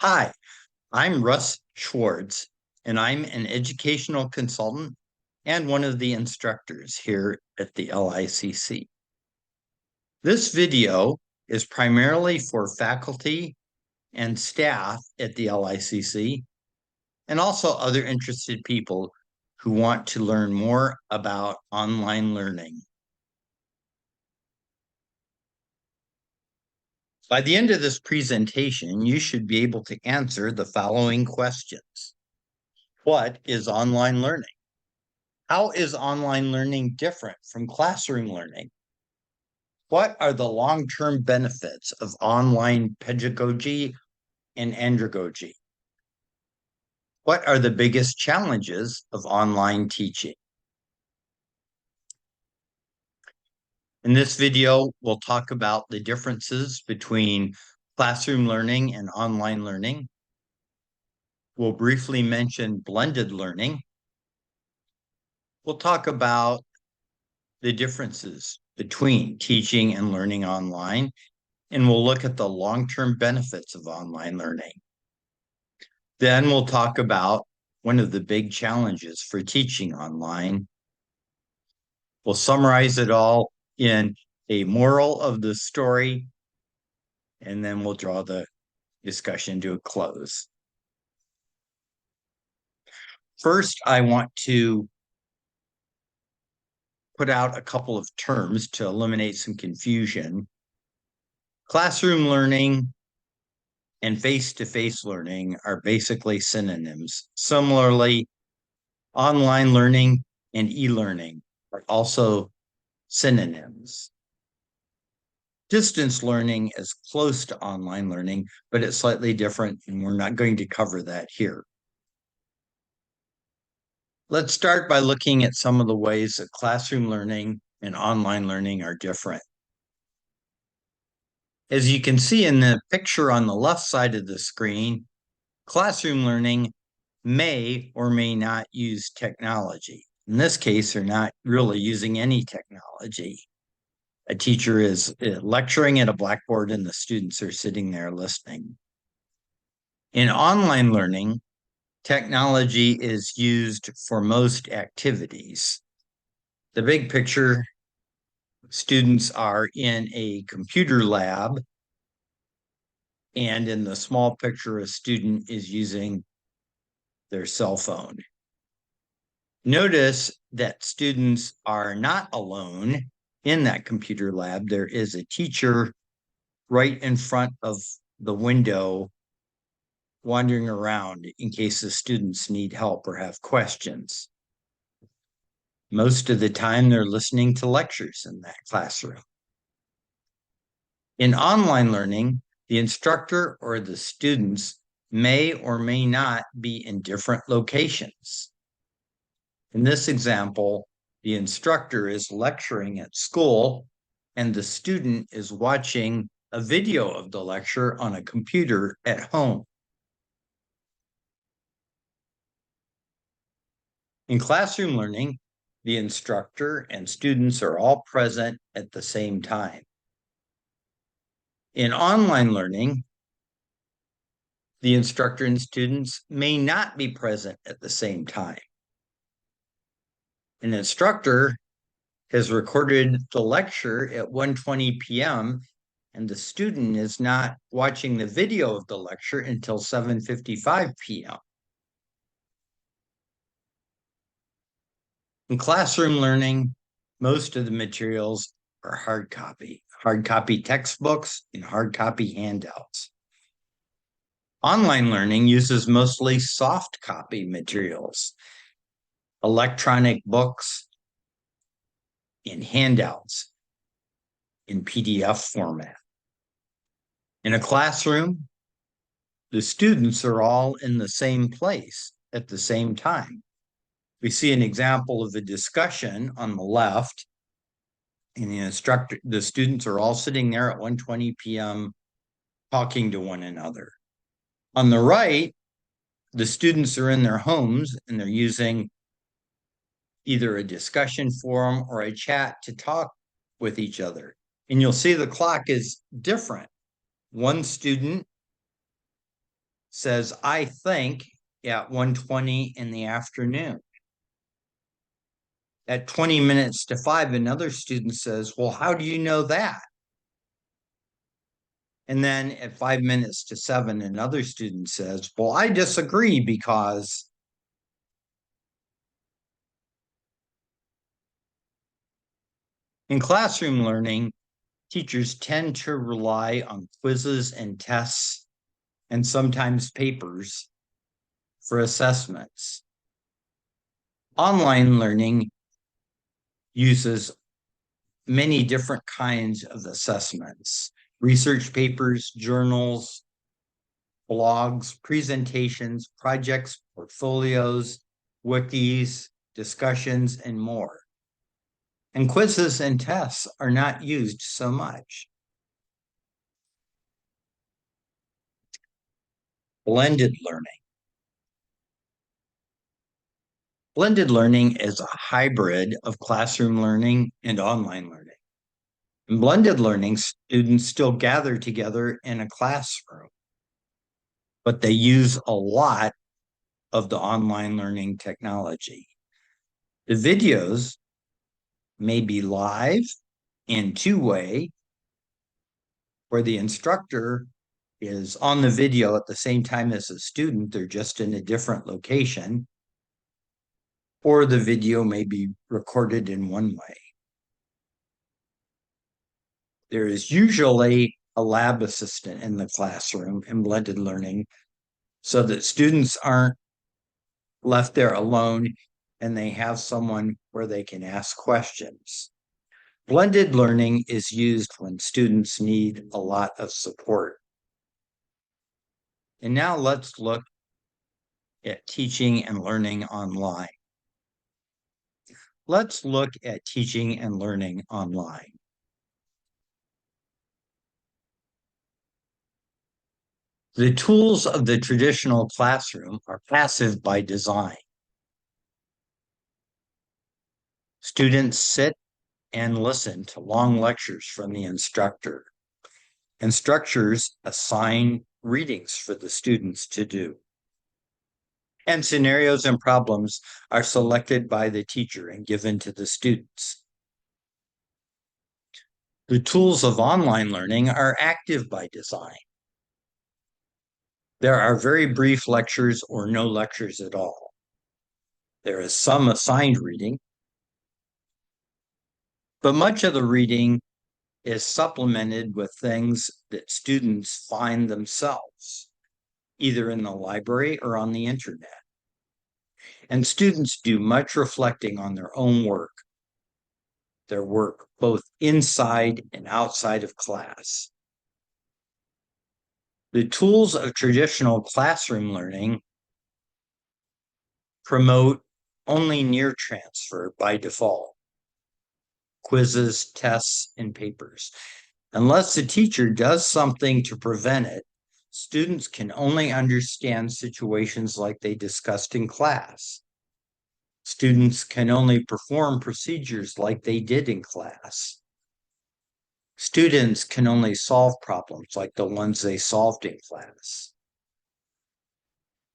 Hi, I'm Russ Schwartz, and I'm an educational consultant and one of the instructors here at the LICC. This video is primarily for faculty and staff at the LICC, and also other interested people who want to learn more about online learning. By the end of this presentation, you should be able to answer the following questions. What is online learning? How is online learning different from classroom learning? What are the long-term benefits of online pedagogy and andragogy? What are the biggest challenges of online teaching? In this video, we'll talk about the differences between classroom learning and online learning. We'll briefly mention blended learning. We'll talk about the differences between teaching and learning online, and we'll look at the long-term benefits of online learning. Then we'll talk about one of the big challenges for teaching online. We'll summarize it all in a moral of the story, and then we'll draw the discussion to a close. First, I want to put out a couple of terms to eliminate some confusion. Classroom learning and face-to-face learning are basically synonyms. Similarly, online learning and e-learning are also synonyms. Distance learning is close to online learning, but it's slightly different, and we're not going to cover that here. Let's start by looking at some of the ways that classroom learning and online learning are different. As you can see in the picture on the left side of the screen, classroom learning may or may not use technology. In this case, they're not really using any technology. A teacher is lecturing at a blackboard and the students are sitting there listening. In online learning, technology is used for most activities. The big picture, students are in a computer lab, and in the small picture, a student is using their cell phone. Notice that students are not alone in that computer lab. There is a teacher right in front of the window wandering around in case the students need help or have questions. Most of the time, they're listening to lectures in that classroom. In online learning, the instructor or the students may or may not be in different locations. In this example, the instructor is lecturing at school and the student is watching a video of the lecture on a computer at home. In classroom learning, the instructor and students are all present at the same time. In online learning, the instructor and students may not be present at the same time. An instructor has recorded the lecture at 1:20 p.m. and the student is not watching the video of the lecture until 7:55 p.m. In classroom learning, most of the materials are hard copy textbooks and hard copy handouts. Online learning uses mostly soft copy materials, electronic books, and handouts in PDF format. In a classroom, the students are all in the same place at the same time. We see an example of a discussion on the left, and the students are all sitting there at 1:20 p.m. talking to one another. On the right, the students are in their homes and they're using either a discussion forum or a chat to talk with each other. And you'll see the clock is different. One student says, I think at 1:20 in the afternoon. At 20 minutes to 5, another student says, well, how do you know that? And then at 5 minutes to 7, another student says, well, I disagree because. In classroom learning, teachers tend to rely on quizzes and tests and sometimes papers for assessments. Online learning uses many different kinds of assessments: research papers, journals, blogs, presentations, projects, portfolios, wikis, discussions, and more. And quizzes and tests are not used so much. Blended learning. Blended learning is a hybrid of classroom learning and online learning. In blended learning, students still gather together in a classroom, but they use a lot of the online learning technology. The videos may be live and two-way, where the instructor is on the video at the same time as the student, they're just in a different location, or the video may be recorded in one way. There is usually a lab assistant in the classroom in blended learning so that students aren't left there alone and they have someone where they can ask questions. Blended learning is used when students need a lot of support. And now let's look at teaching and learning online. Let's look at teaching and learning online. The tools of the traditional classroom are passive by design. Students sit and listen to long lectures from the instructor. Instructors assign readings for the students to do. And scenarios and problems are selected by the teacher and given to the students. The tools of online learning are active by design. There are very brief lectures or no lectures at all. There is some assigned reading, but much of the reading is supplemented with things that students find themselves, either in the library or on the internet. And students do much reflecting on their own work, their work both inside and outside of class. The tools of traditional classroom learning promote only near transfer by default: quizzes, tests, and papers. Unless the teacher does something to prevent it, students can only understand situations like they discussed in class. Students can only perform procedures like they did in class. Students can only solve problems like the ones they solved in class.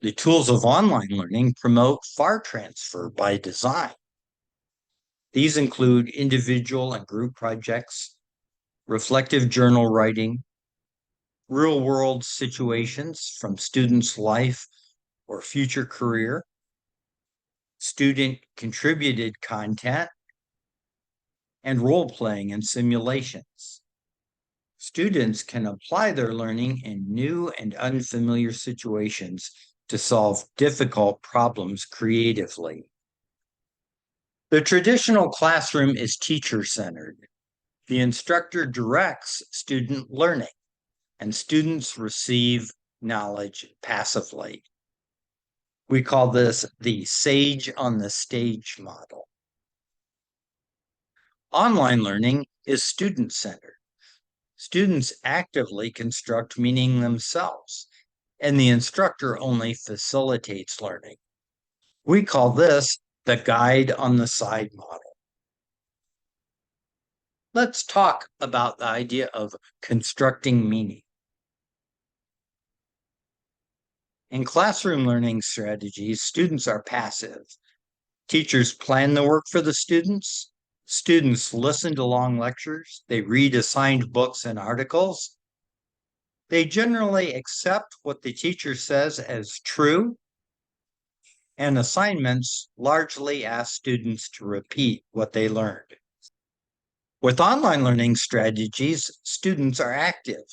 The tools of online learning promote far transfer by design. These include individual and group projects, reflective journal writing, real-world situations from students' life or future career, student-contributed content, and role-playing and simulations. Students can apply their learning in new and unfamiliar situations to solve difficult problems creatively. The traditional classroom is teacher-centered. The instructor directs student learning, and students receive knowledge passively. We call this the sage on the stage model. Online learning is student-centered. Students actively construct meaning themselves, and the instructor only facilitates learning. We call this the guide on the side model. Let's talk about the idea of constructing meaning. In classroom learning strategies, students are passive. Teachers plan the work for the students. Students listen to long lectures. They read assigned books and articles. They generally accept what the teacher says as true, and assignments largely ask students to repeat what they learned. With online learning strategies, students are active.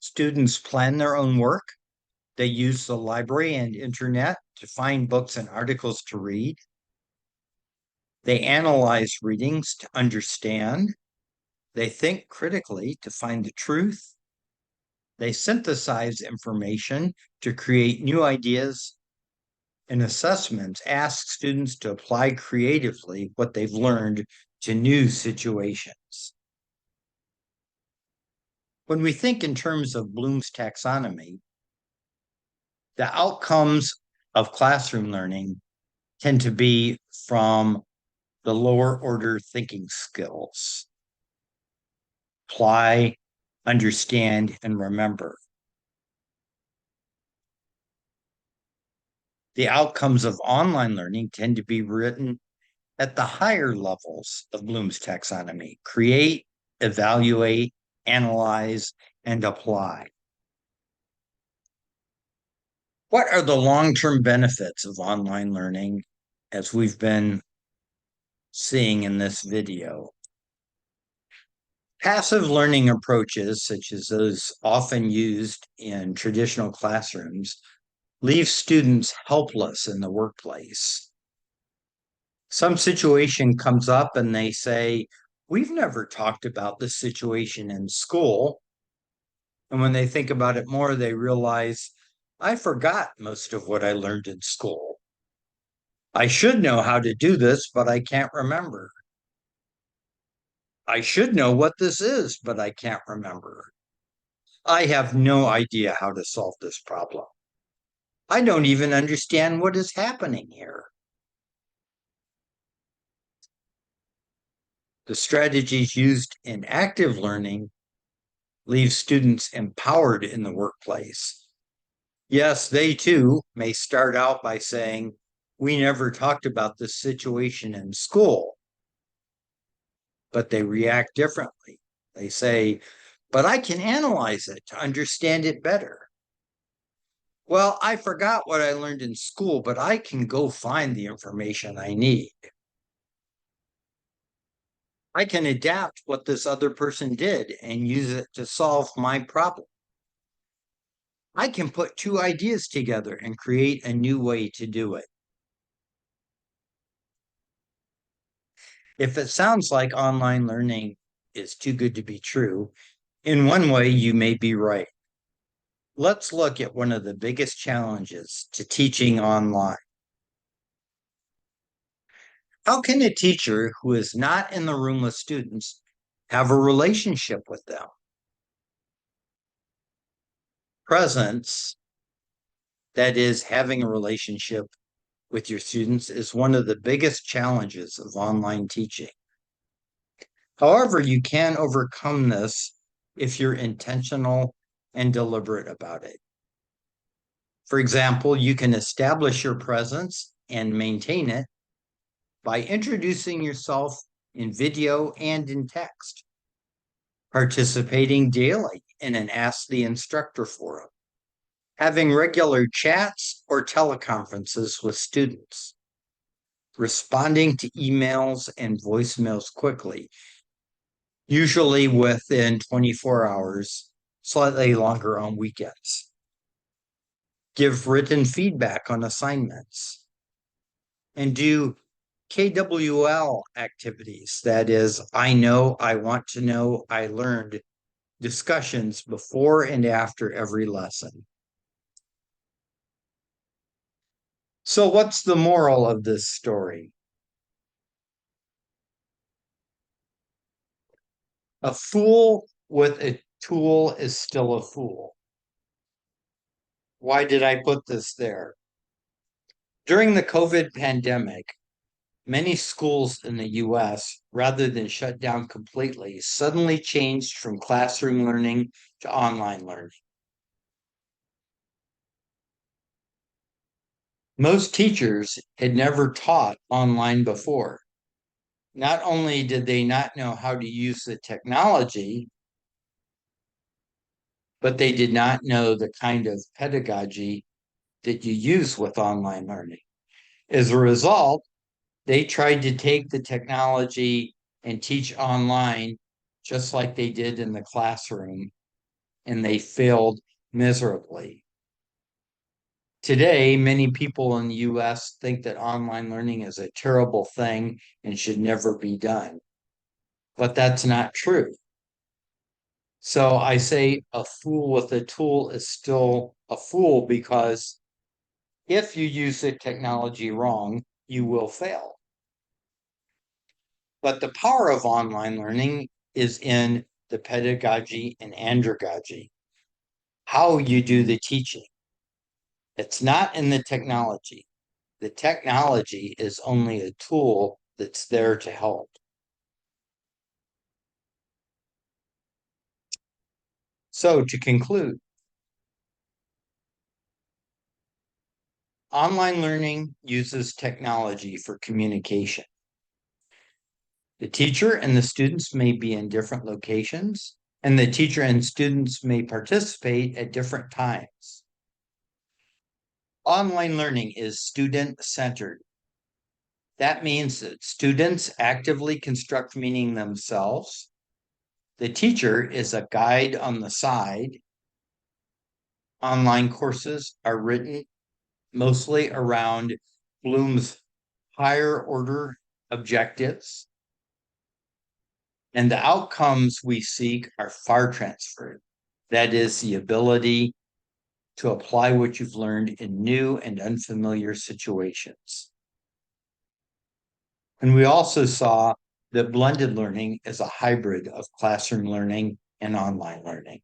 Students plan their own work. They use the library and internet to find books and articles to read. They analyze readings to understand. They think critically to find the truth. They synthesize information to create new ideas. And assessments ask students to apply creatively what they've learned to new situations. When we think in terms of Bloom's taxonomy, the outcomes of classroom learning tend to be from the lower order thinking skills: apply, understand, and remember. The outcomes of online learning tend to be written at the higher levels of Bloom's taxonomy: create, evaluate, analyze, and apply. What are the long-term benefits of online learning as we've been seeing in this video? Passive learning approaches, such as those often used in traditional classrooms, leave students helpless in the workplace. Some situation comes up and they say, "We've never talked about this situation in school." And when they think about it more, they realize, I forgot most of what I learned in school. I should know how to do this, but I can't remember. I should know what this is, but I can't remember. I have no idea how to solve this problem. I don't even understand what is happening here. The strategies used in active learning leave students empowered in the workplace. Yes, they too may start out by saying, "We never talked about this situation in school," but they react differently. They say, "But I can analyze it to understand it better." Well, I forgot what I learned in school, but I can go find the information I need. I can adapt what this other person did and use it to solve my problem. I can put two ideas together and create a new way to do it. If it sounds like online learning is too good to be true, in one way, you may be right. Let's look at one of the biggest challenges to teaching online. How can a teacher who is not in the room with students have a relationship with them? Presence, that is, having a relationship with your students, is one of the biggest challenges of online teaching. However, you can overcome this if you're intentional and deliberate about it. For example, you can establish your presence and maintain it by introducing yourself in video and in text, participating daily in an Ask the Instructor forum, having regular chats or teleconferences with students, responding to emails and voicemails quickly, usually within 24 hours, slightly longer on weekends. Give written feedback on assignments, and do KWL activities. That is, I know, I want to know, I learned discussions before and after every lesson. So what's the moral of this story? A fool with a tool is still a fool. Why did I put this there? During the COVID pandemic, many schools in the US, rather than shut down completely, suddenly changed from classroom learning to online learning. Most teachers had never taught online before. Not only did they not know how to use the technology, but they did not know the kind of pedagogy that you use with online learning. As a result, they tried to take the technology and teach online just like they did in the classroom, and they failed miserably. Today, many people in the US think that online learning is a terrible thing and should never be done. But that's not true. So I say a fool with a tool is still a fool, because if you use the technology wrong, you will fail. But the power of online learning is in the pedagogy and andragogy, how you do the teaching. It's not in the technology. The technology is only a tool that's there to help. So to conclude, online learning uses technology for communication. The teacher and the students may be in different locations, and the teacher and students may participate at different times. Online learning is student-centered. That means that students actively construct meaning themselves. The teacher is a guide on the side. Online courses are written mostly around Bloom's higher order objectives, and the outcomes we seek are far transferred. That is the ability to apply what you've learned in new and unfamiliar situations. And we also saw that blended learning is a hybrid of classroom learning and online learning.